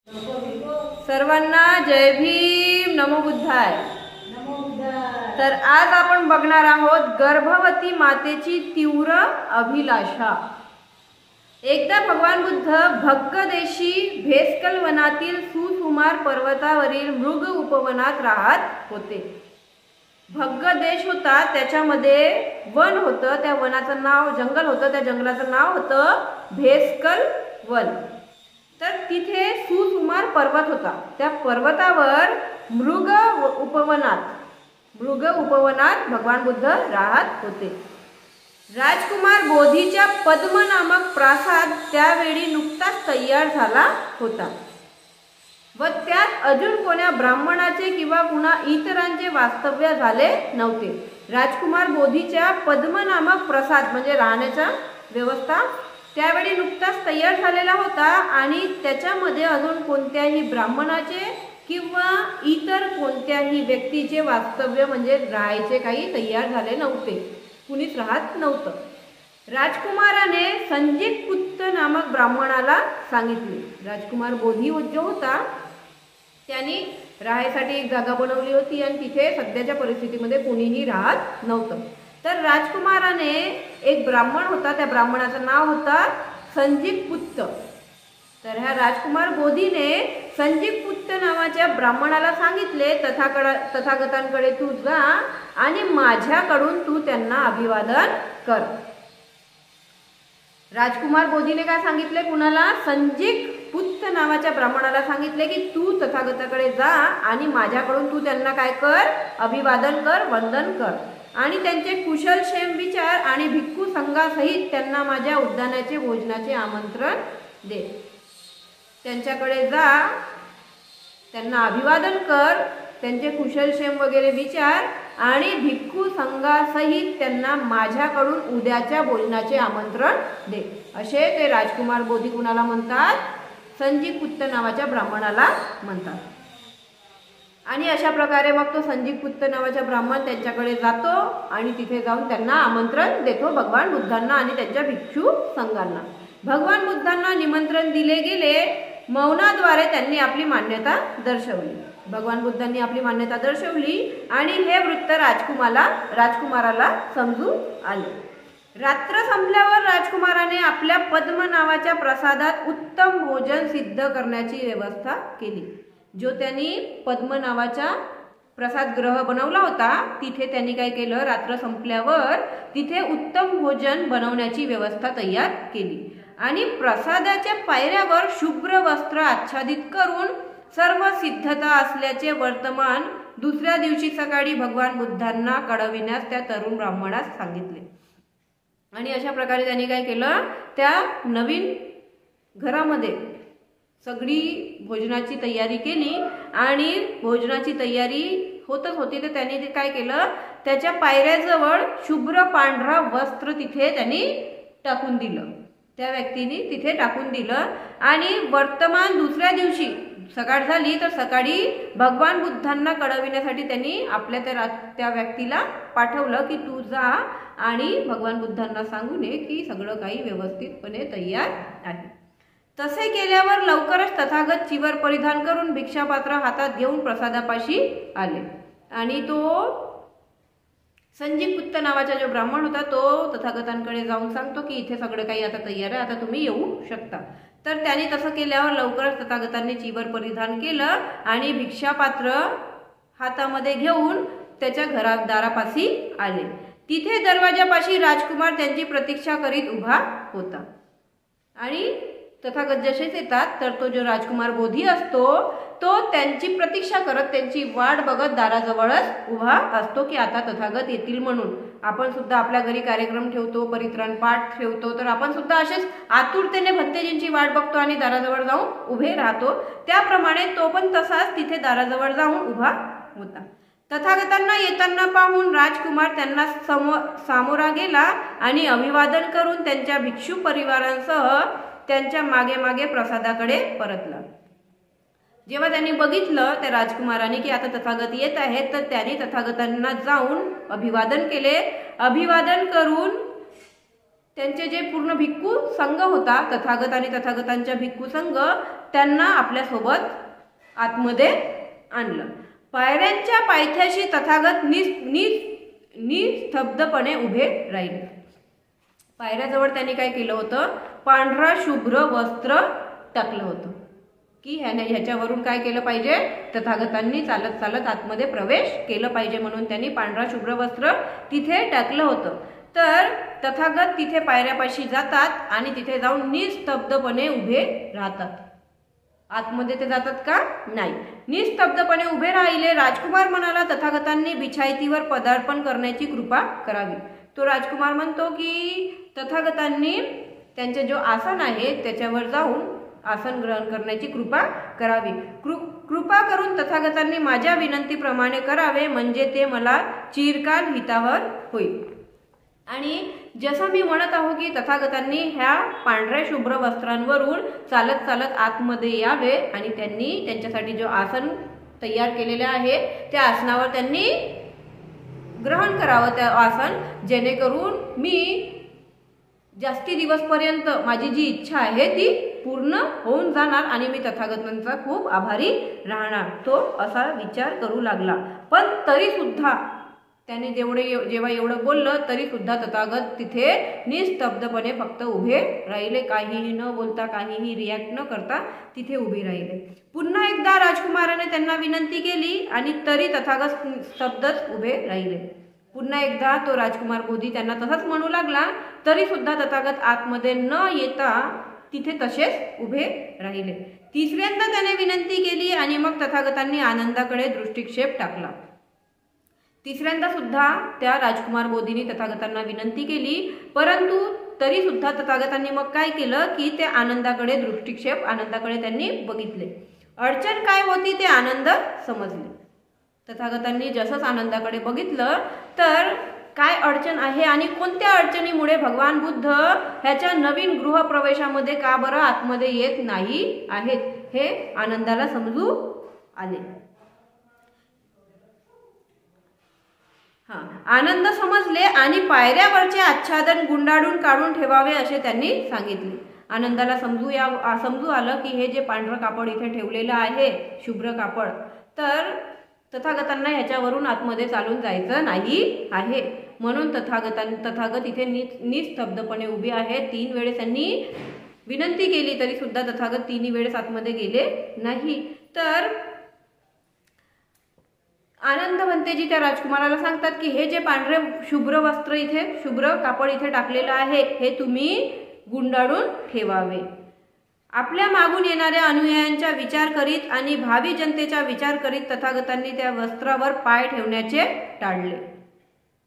सर्वांना जय भीम, नमो बुद्धाय. तर आज आपण बघणार आहोत गर्भवती मातेची तीव्र अभिलाषा. एकदा भगवान बुद्ध भग्गदेशी भेस्कल वनातील सुकुमार पर्वतावरील मृग उपवनात राहत होते. भग्गदेश होता, त्याच्यामध्ये वन होतं, त्या वनाचं नाव जंगल होतं, त्या जंगलाचं नाव होतं भेस्कल वन. तर तिथे सुकुमार पर्वत होता. त्या पर्वतावर मृग उपवनात भगवान बुद्ध राहत होते. राजकुमार बोधीच्या पद्म नामक प्रासाद त्यावेळी नुकताच तयार झाला होता व त्यात अजून कोण्या ब्राह्मणाचे किंवा पुन्हा इतरांचे वास्तव्य झाले नव्हते. राजकुमार बोधीच्या पद्म नामक प्रासाद म्हणजे राहण्याचा व्यवस्था त्यावेळी नुकताच तयार झालेला होता आणि त्याच्यामध्ये अजून कोणत्याही ब्राह्मणाचे किंवा इतर कोणत्याही व्यक्तीचे वास्तव्य म्हणजे राहायचे काही तयार झाले नव्हते, कुणीच राहत नव्हतं. राजकुमाराने संजीतपुत्त नामक ब्राह्मणाला सांगितले. राजकुमार बोधी जो होता त्यांनी राहायसाठी एक जागा बनवली होती आणि तिथे सध्याच्या परिस्थितीमध्ये कोणीही राहत नव्हतं. तर राजकुमाराने एक ब्राह्मण होता, त्या ब्राह्मणाचं नाव होता संजीतपुत्त. तर ह्या राजकुमार बोधीने संजीतपुत्त नावाच्या ब्राह्मणाला सांगितले, तथागतांकडे तू जा आणि माझ्याकडून तू त्यांना अभिवादन कर. राजकुमार बोधीने काय सांगितले, कुणाला? संजीतपुत्त नावाच्या ब्राह्मणाला सांगितले की तू तथागताकडे जा आणि माझ्याकडून तू त्यांना काय कर, अभिवादन कर, वंदन कर आणि त्यांचे कुशलक्षेम विचार आणि भिक्खू संघासहित त्यांना माझ्या उद्यानाचे भोजनाचे आमंत्रण दे. त्यांच्याकडे जा, त्यांना अभिवादन कर, त्यांचे कुशलक्षेम वगैरे विचार आणि भिक्खू संघासहित त्यांना माझ्याकडून उद्याच्या भोजनाचे आमंत्रण दे. असे ते राजकुमार बोधी कुणाला म्हणतात? संजीतपुत्त नावाच्या ब्राह्मणाला म्हणतात. आणि अशा प्रकारे मग तो संजीतपुत्त नावाचा ब्राह्मण त्यांच्याकडे जातो आणि तिथे जाऊन त्यांना आमंत्रण देतो भगवान बुद्धांना आणि त्यांच्या भिक्षू संघांना. भगवान बुद्धांना निमंत्रण दिले गेले. मौनाद्वारे त्यांनी आपली मान्यता दर्शवली. भगवान बुद्धांनी आपली मान्यता दर्शवली आणि हे वृत्त राजकुमाराला समजून आले. रात्र संपल्यावर राजकुमाराने आपल्या पद्म नावाच्या प्रसादात उत्तम भोजन सिद्ध करण्याची व्यवस्था केली. जो त्यांनी पद्म नावाचा प्रसाद ग्रह बनवला होता तिथे त्यांनी काय केलं, रात्र संपल्यावर तिथे उत्तम भोजन बनवण्याची व्यवस्था तयार केली आणि प्रसादाच्या पायऱ्यावर शुभ्र वस्त्र आच्छादित करून सर्व सिद्धता असल्याचे वर्तमान दुसऱ्या दिवशी सकाळी भगवान बुद्धांना कळविण्यास त्या तरुण ब्राह्मणास सांगितले. आणि अशा प्रकारे त्यांनी काय केलं, त्या नवीन घरामध्ये सगळी भोजनाची तयारी केली आणि भोजनाची तयारी होतच होती तर त्यांनी ते काय केलं, त्याच्या पायऱ्याजवळ शुभ्र पांढरा वस्त्र तिथे त्यांनी टाकून दिलं. त्या व्यक्तीने तिथे टाकून दिलं आणि वर्तमान दुसऱ्या दिवशी सकाळ झाली तर सकाळी भगवान बुद्धांना कळविण्यासाठी त्यांनी आपल्या त्या व्यक्तीला पाठवलं की तू जा आणि भगवान बुद्धांना सांगून ये की सगळं काही व्यवस्थितपणे तयार आहे. तसे केल्यावर लवकरच तथागत चिवर परिधान करून भिक्षापात्र हातात घेऊन प्रसादापाशी आले आणि तो संजीतपुत्त नावाचा जो ब्राह्मण होता तो तथागतांकडे जाऊन सांगतो की इथे सगळं काही आता तयार आहे, आता तुम्ही येऊ शकता. तर त्यांनी तसं केल्यावर लवकरच तथागतांनी चिवर परिधान केलं आणि भिक्षापात्र हातामध्ये घेऊन त्याच्या दारापाशी आले. तिथे दरवाजापाशी राजकुमार त्यांची प्रतीक्षा करीत उभा होता आणि तथागत जसेच येतात तर तो जो राजकुमार बोधी असतो तो त्यांची प्रतीक्षा करत त्यांची वाट बघत दाराजवळच उभा असतो की आता तथागत येतील म्हणून. आपण सुद्धा आपल्या घरी कार्यक्रम ठेवतो, परित्राण पाठ ठेवतो, तर आपण सुद्धा असेच आतुरतेने भंतेजींची वाट बघतो आणि दाराजवळ जाऊन उभे राहतो. त्याप्रमाणे तो पण तसाच तिथे दाराजवळ जाऊन उभा होता. तथागतांना येताना पाहून राजकुमार त्यांना सामोरा गेला आणि अभिवादन करून त्यांच्या भिक्षू परिवारांसह त्यांच्या मागे मागे प्रसादाकडे परतला. जेव्हा त्यांनी बघितलं त्या राजकुमाराने की आता तथागत येत आहेत तर त्यांनी तथागतांना जाऊन अभिवादन केले. अभिवादन करून त्यांचे जे पूर्ण भिक्खू संघ होता, तथागत आणि तथागतांच्या भिक्खू संघ, त्यांना आपल्यासोबत आतमध्ये आणलं. पायऱ्यांच्या पायथ्याशी तथागत निस्तब्धपणे उभे राहिले. पायऱ्याजवळ त्यांनी काय केलं होतं, पांढरा शुभ्र वस्त्र टाकलं होतं की ह्याच्यावरून काय केलं पाहिजे, तथागतांनी चालत चालत आतमध्ये प्रवेश केलं पाहिजे, म्हणून त्यांनी पांढरा शुभ्र वस्त्र तिथे टाकलं होतं. तर तथागत तिथे पायऱ्यापाशी जातात आणि तिथे जाऊन निस्तब्धपणे उभे राहतात. आतमध्ये ते जातात का, नाही, निस्तब्धपणे उभे राहिले. राजकुमार म्हणाला, तथागतांनी बिछायतीवर पदार्पण करण्याची कृपा करावी. तो राजकुमार म्हणतो की तथागतांनी त्यांचे जो आसन आहे त्याच्यावर जाऊन आसन ग्रहण करण्याची कृपा करावी. कृपा करून तथागतांनी माझ्या विनंतीप्रमाणे करावे, म्हणजे ते मला चिरकाल हितावर होईल. आणि जसं मी म्हणत आहो की तथागतांनी ह्या पांढऱ्या शुभ्र वस्त्रांवरून चालत चालत आतमध्ये यावे आणि त्यांनी त्यांच्यासाठी जो आसन तयार केलेले आहे त्या आसनावर त्यांनी ग्रहण करावं त्या आसन, जेणेकरून मी जास्ती दिवसपर्यंत माझी जी इच्छा आहे ती पूर्ण होऊन जाणार आणि मी तथागतांचा खूप आभारी राहणार. तो असा विचार करू लागला. पण तरी सुद्धा त्याने जेव्हा एवढं बोललं तरी सुद्धा तथागत तिथे निस्तब्धपणे फक्त उभे राहिले, काहीही न बोलता, काहीही रिॲक्ट न करता तिथे उभे राहिले. पुन्हा एकदा राजकुमाराने त्यांना विनंती केली आणि तरी तथागत स्तब्धच उभे राहिले. पुन्हा एकदा तो राजकुमार बोधी त्यांना तसंच म्हणू लागला, तरी सुद्धा तथागत आतमध्ये न येता तिथे तसेच उभे राहिले. तिसऱ्यांदा त्याने विनंती केली आणि मग तथागतांनी आनंदाकडे दृष्टिक्षेप टाकला. तिसऱ्यांदा सुद्धा त्या राजकुमार बोधींनी तथागतांना विनंती केली, परंतु तरी सुद्धा तथागतांनी मग काय केलं की ते आनंदाकडे दृष्टिक्षेप, आनंदाकडे त्यांनी बघितले. अडचण काय होती ते आनंद समजले. तथागतांनी जसंच आनंदाकडे बघितलं तर काय अडचण आहे आणि कोणत्या अडचणीमुळे भगवान बुद्ध ह्याच्या नवीन गृहप्रवेशामध्ये का बरं आतमध्ये येत नाही आहेत हे आनंदाला समजू आले. आनंद समजले आणि पायऱ्यावरचे आच्छादन गुंडाळून काढून ठेवावे असे त्यांनी सांगितले. आनंदाला समजू आलं की हे जे पांढरं कापड इथे ठेवलेलं आहे, शुभ्र कापड, तर तथागतांना ह्याच्यावरून आतमध्ये चालून जायचं नाही आहे, म्हणून तथागत इथे निस्तब्धपणे उभे आहेत. 3 वेळेस त्यांनी विनंती केली तरी सुद्धा तथागत 3 वेळेस आतमध्ये गेले नाही. तर आनंद भंतेजी त्या राजकुमाराला सांगतात की हे जे पांढरे शुभ्र वस्त्र इथे, शुभ्र कापड इथे टाकलेलं आहे, हे तुम्ही गुंडाळून ठेवावे. आपल्या मागून येणाऱ्या अनुयायांचा विचार करीत आणि भावी जनतेचा विचार करीत तथागतांनी त्या वस्त्रावर पाय ठेवण्याचे टाळले.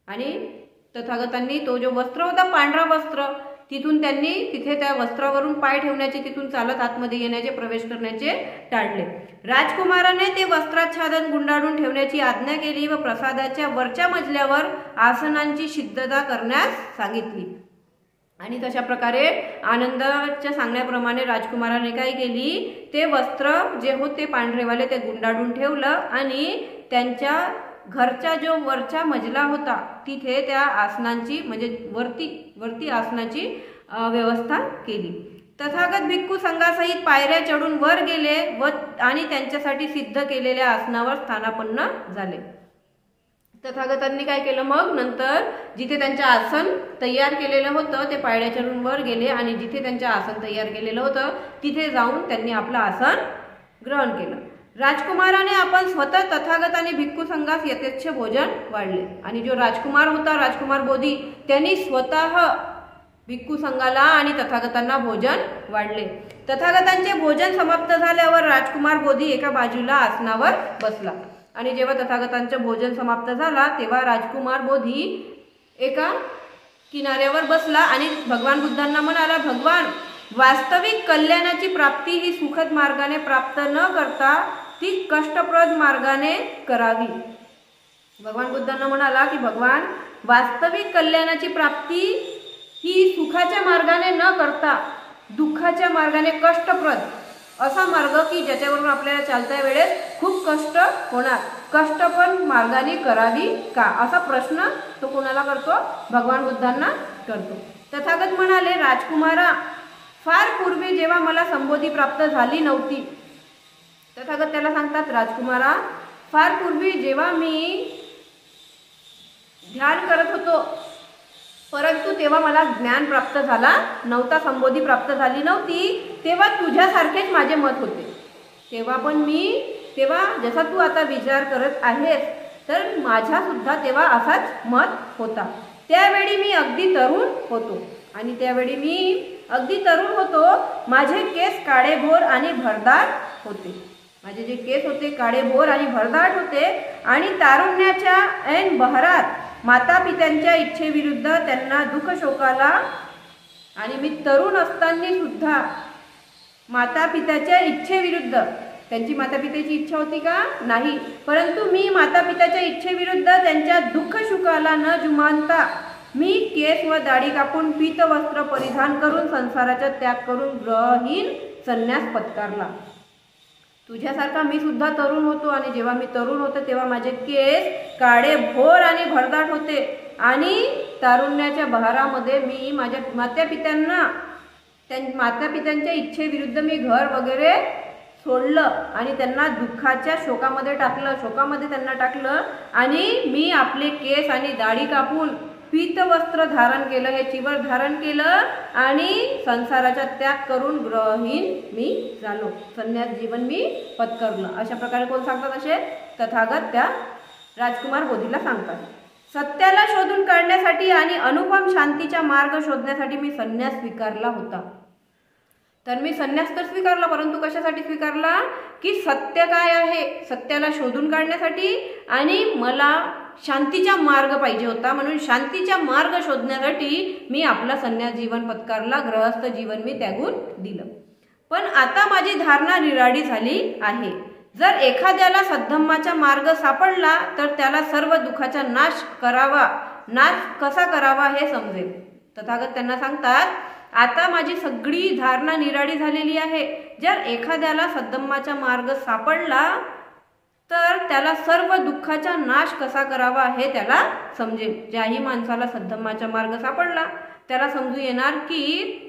आणि तथागतांनी तो जो वस्त्र होता, पांढरा वस्त्र, तिथून त्यांनी तिथे त्या वस्त्रावरून पाय ठेवण्याचे, तिथून चालत आतमध्ये येण्याचे, प्रवेश करण्याचे टाळले. राजकुमाराने ते वस्त्राच्छादन गुंडाळून ठेवण्याची आज्ञा केली व प्रसादाच्या वरच्या मजल्यावर आसनांची सिद्धता करण्यास सांगितली. आणि तशा प्रकारे आनंदाच्या सांगण्याप्रमाणे राजकुमाराने काय केली, ते वस्त्र जे होते पांढरेवाले ते गुंडाळून ठेवलं आणि त्यांच्या घरचा जो वरचा मजला होता तिथे त्या आसनांची, म्हणजे वरती आसनाची व्यवस्था केली. तथागत भिक्खू संघासहित पायऱ्या चढून वर गेले आणि त्यांच्यासाठी सिद्ध केलेल्या आसनावर स्थानापन्न झाले. तथागतांनी काय केलं, मग नंतर जिथे त्यांचं आसन तयार केलेलं होतं ते पायऱ्या चढून वर गेले आणि जिथे त्यांचं आसन तयार केलेलं होतं तिथे जाऊन त्यांनी आपलं आसन ग्रहण केलं. राजकुमाराने आपण स्वतः तथागत आणि भिक्खू संघास यथेच्छ भोजन वाढले. आणि जो राजकुमार होता, राजकुमार बोधी, त्यांनी स्वतः भिक्खू संघाला आणि तथागतांना भोजन वाढले. तथागतांचे भोजन समाप्त झाल्यावर राजकुमार बोधी एका बाजूला आसनावर बसला. आणि जेव्हा तथागतांचं भोजन समाप्त झाला तेव्हा राजकुमार बोधी एका किनाऱ्यावर बसला आणि भगवान बुद्धांना म्हणाला, भगवान, वास्तविक कल्याणाची प्राप्ती ही सुखद मार्गाने प्राप्त न करता ती कष्टप्रद मार्गाने करावी. भगवान बुद्धांना म्हणाला की भगवान, वास्तविक कल्याणाची प्राप्ती ही सुखाच्या मार्गाने न करता दुःखाच्या मार्गाने, कष्टप्रद असा मार्ग की ज्याच्यावरून आपल्याला चालत्या वेळेस खूप कष्ट होणार, कष्टप्रद मार्गाने करावी का, असा प्रश्न तो कोणाला करतो, भगवान बुद्धांना करतो. तथागत म्हणाले, राजकुमारा, फार पूर्वी जेव्हा मला संबोधी प्राप्त झाली नव्हती, तथागत त्याला सांगतात, राजकुमारा, फार पूर्वी जेव्हा मी ध्यान करत होतो, परंतु तेव्हा मला ज्ञान प्राप्त झाला नव्हता, संबोधी प्राप्त झाली नव्हती, तेव्हा तुझ्यासारखेच माझे मत होते. तेव्हा जसा तू आता विचार करत आहेस, तर माझा सुद्धा तेव्हा असाच मत होता. त्यावेळी मी अगदी तरुण होतो माझे केस काळेभोर आणि भरदाट होते. माझे जे केस होते काळेभोर आणि भरदाट होते आणि तारुण्याच्या ऐन बहरात माता पित्यांच्या इच्छेविरुद्ध त्यांना दुःख शोकाला, आणि मी तरुण असताना सुद्धा माता पित्याच्या इच्छेविरुद्ध, त्यांची माता पित्याची इच्छा होती का? नाही, परंतु मी माता पित्याच्या इच्छेविरुद्ध त्यांच्या दुःख सुखाला न जुमानता मी केस व दाढी कापून पीत वस्त्र परिधान करून संसाराचा त्याग करून ग्रहहीन संन्यास पत्करला. तुझ्यासारखा मी सुद्धा तरुण होतो, आणि जेव्हा मी तरुण होते तेव्हा माझे केस काळे भोर आणि भरदाट होते, आणि तारुण्याच्या बहारामध्ये मी माझ्या मातापित्यांच्या इच्छेविरुद्ध मी घर वगैरे सोडलं आणि त्यांना दुःखाच्या शोकामध्ये त्यांना टाकलं, आणि मी आपले केस आणि दाढी कापून पीत वस्त्र धारण केलं, हे चिवर धारण केलं, आणि संसाराचा त्याग करून ग्रहहीन मी झालो, संन्यास जीवन मी पत्करलं. अशा प्रकारे कोण सांगतात? असे तथागत त्या राजकुमार बोधीला सांगतात. सत्याला शोधून काढण्यासाठी आणि अनुपम शांतीचा मार्ग शोधण्यासाठी मी संन्यास स्वीकारला होता. तर मी संन्यास तर स्वीकारला, परंतु कशासाठी स्वीकारला? की सत्य काय आहे, सत्याला शोधून काढण्यासाठी, आणि मला शांतीचा मार्ग पाहिजे होता, म्हणून शांतीचा मार्ग शोधण्यासाठी मी आपला संन्यास जीवन पत्करला, गृहस्थ जीवन मी त्यागून दिलं. पण आता माझी धारणा निराळी झाली आहे. जर एखाद्याला सद्धम्माचा मार्ग सापडला तर त्याला सर्व दुःखाचा नाश कसा करावा हे समजेल. तथागत त्यांना सांगतात, आता माझी सगळी धारणा निराळी झालेली आहे. जर एखाद्याला सद्धम्माचा मार्ग सापडला तर त्याला सर्व दुःखाचा नाश कसा करावा हे त्याला समजेल. ज्याही माणसाला सद्धम्माचा मार्ग सापडला त्याला समजू येणार की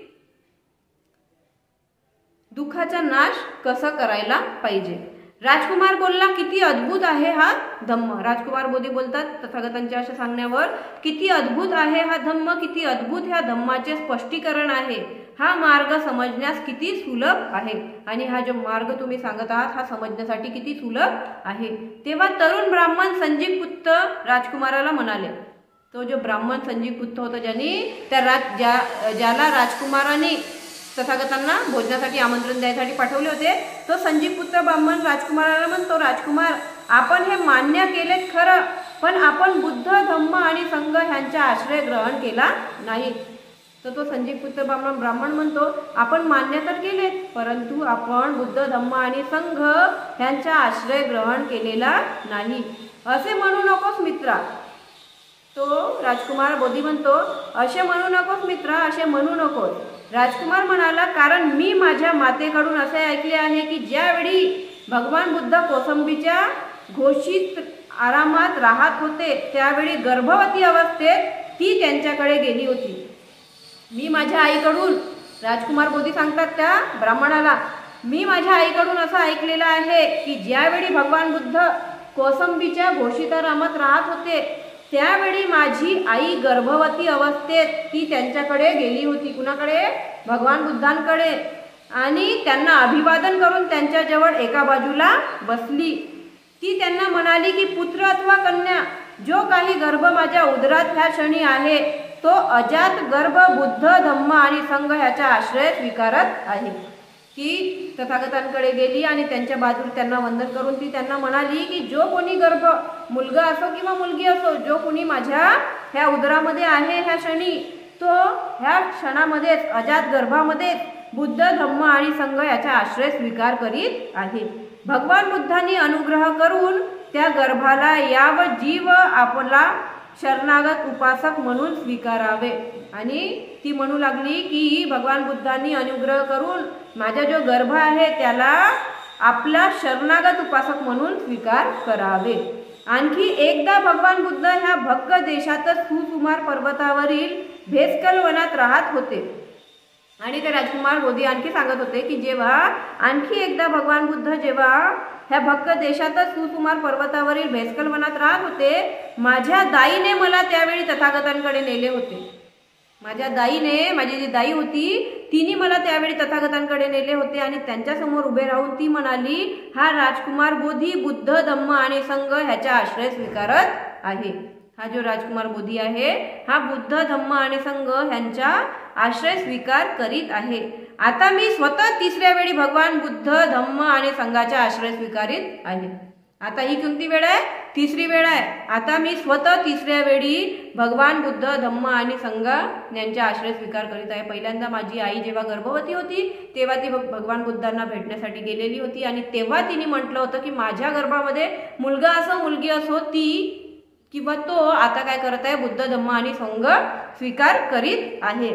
दुःखाचा नाश कसा करायला पाहिजे. राजकुमार बोलला, किती अद्भुत आहे हा धम्म. राजकुमार बोधी बोलतात तथागतांच्या अशा सांगण्यावर, किती अद्भुत आहे हा धम्म, किती अद्भुत ह्या धम्माचे स्पष्टीकरण आहे. हा मार्ग समजण्यास किती सुलभ आहे, आणि हा जो मार्ग तुम्ही सांगत आहात हा समजण्यासाठी किती सुलभ आहे. तेव्हा तरुण ब्राह्मण संजीव पुत्र राजकुमाराला म्हणाले. तो जो ब्राह्मण संजीव पुत्र होता, ज्याला राजकुमाराने तथागतांना भोजनासाठी आमंत्रण द्यायसाठी पाठवले होते, तो संजीव पुत्र ब्राह्मण राजकुमाराला म्हणतो, राजकुमार, आपण हे मान्य केले खरं, पण आपण बुद्ध धम्म आणि संघ ह्यांचा आश्रय ग्रहण केला नाही. तर तो संजीव पुत्र ब्राह्मण म्हणतो, आपण मान्य तर केले, परंतु आपण बुद्ध धम्म आणि संघ ह्यांचा आश्रय ग्रहण केलेला नाही. असे म्हणू नकोस मित्रा. तो राजकुमार बोधी म्हणतो, असे म्हणू नकोस मित्रा, असे म्हणू नकोस. राजकुमार म्हणाला, कारण मी माझ्या मातेकडून असे ऐकले आहे की ज्यावेळी भगवान बुद्ध कौसंबीच्या घोषित आरामात राहत होते त्यावेळी गर्भवती अवस्थेत ती त्यांच्याकडे गेली होती. मी माझ्या आईकडून, राजकुमार बोधी सांगतात त्या ब्राह्मणाला, मी माझ्या आईकडून असं ऐकलेलं आहे की ज्यावेळी भगवान बुद्ध कौसंबीच्या घोषित आरामात राहत होते त्यावेळी माझी आई गर्भवती अवस्थेत ती त्यांच्याकडे गेली होती. कुणाकडे? भगवान बुद्धांकडे. आणि त्यांना अभिवादन करून त्यांच्याजवळ एका बाजूला बसली. ती त्यांना म्हणाली की पुत्र अथवा कन्या, जो काही गर्भ माझ्या उदरात ह्या क्षणी आहे तो अजात गर्भ बुद्ध धम्म आणि संघ ह्याचा आश्रय स्वीकारत आहे. ती तथागतांकडे गेली आणि त्यांच्या बाजूला त्यांना वंदन करून ती त्यांना म्हणाली की जो कोणी गर्भ, मुलगा असो किंवा मुलगी असो, जो कोणी माझ्या ह्या उदरामध्ये आहे ह्या क्षणी, तो ह्या क्षणामध्येच अजात गर्भामध्ये बुद्ध धम्म आणि संघ याचा आश्रय स्वीकार करीत आहे. भगवान बुद्धांनी अनुग्रह करून त्या गर्भाला याव जीव आपला शरणागत उपासक म्हणून स्वीकारावे. आणि ती म्हणू लागली की भगवान बुद्धांनी अनुग्रह करून माझा जो गर्भ आहे त्याला आपला शरणागत उपासक म्हणून स्वीकार करावे. आणखी एकदा भगवान बुद्ध ह्या भग्ग देशातच सुकुमार पर्वतावरील भेस्कल वनात राहत होते. आणि ते राजकुमार बोधी आणखी सांगत होते की जेव्हा आणखी एकदा भगवान बुद्ध जेव्हा ह्या भक्क देशातच सुकुमार पर्वतावरील भेस्कल वनात राहत होते, माझ्या दाईने मला त्यावेळी तथागतांकडे नेले होते. माझ्या दाईने, माझी जी दाई होती तिने मला त्यावेळी तथागतांकडे नेले होते आणि त्यांच्यासमोर उभे राहून ती म्हणाली, हा राजकुमार बोधी बुद्ध धम्म आणि संघ ह्याचा आश्रय स्वीकारत आहे. हा जो राजकुमार बोधी आहे हा बुद्ध धम्म आणि संघ ह्यांचा आश्रय स्वीकार करीत आहे. आता मी स्वतः तिसऱ्या वेळी भगवान बुद्ध धम्म आणि संघाचा आश्रय स्वीकारित आहे. आता ही कोणती वेळ आहे? तिसरी वेळ आहे. आता मी स्वतः तिसऱ्या वेळी भगवान बुद्ध धम्म आणि संघ यांचा आश्रय स्वीकार करीत आहे. पहिल्यांदा माझी आई जेव्हा गर्भवती होती तेव्हा ती भगवान बुद्धांना भेटण्यासाठी गेलेली होती आणि तेव्हा तिने म्हटलं होतं की माझ्या गर्भामध्ये मुलगा असो मुलगी असो ती किंवा तो आता काय करत आहे, बुद्ध धम्म आणि संघ स्वीकार करीत आहे.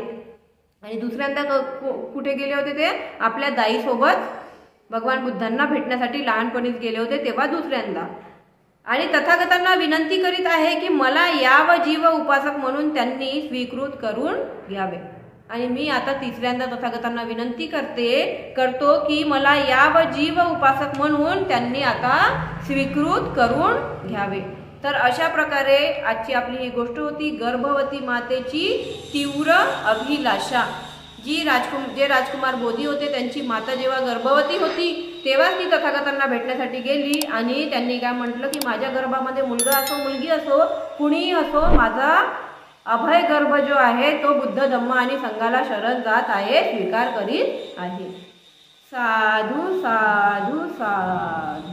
आणि दुसऱ्यांदा कुठे गेले होते ते? आपल्या दाईसोबत भगवान बुद्धांना भेटण्यासाठी लहानपणीच गेले होते तेव्हा दुसऱ्यांदा. आणि तथागतांना विनंती करीत आहे की मला याव जीव उपासक म्हणून त्यांनी स्वीकृत करून घ्यावे. आणि मी आता तिसऱ्यांदा तथागतांना विनंती करतो की मला याव जीव उपासक म्हणून त्यांनी आता स्वीकृत करून घ्यावे. तर अशा प्रकारे आजची आपली ही गोष्ट होती, गर्भवती मातेची तीव्र अभिलाषा. जे राजकुमार बोधी होते त्यांची माता जेव्हा गर्भवती होती तेव्हाच ती तथागतांना भेटण्यासाठी गेली आणि त्यांनी काय म्हटलं की माझ्या गर्भामध्ये मुलगा असो मुलगी असो कुणीही असो, माझा अभय गर्भ जो आहे तो बुद्ध धम्म आणि संघाला शरण जात आहे, स्वीकार करीत आहे. साधू साधू साधू.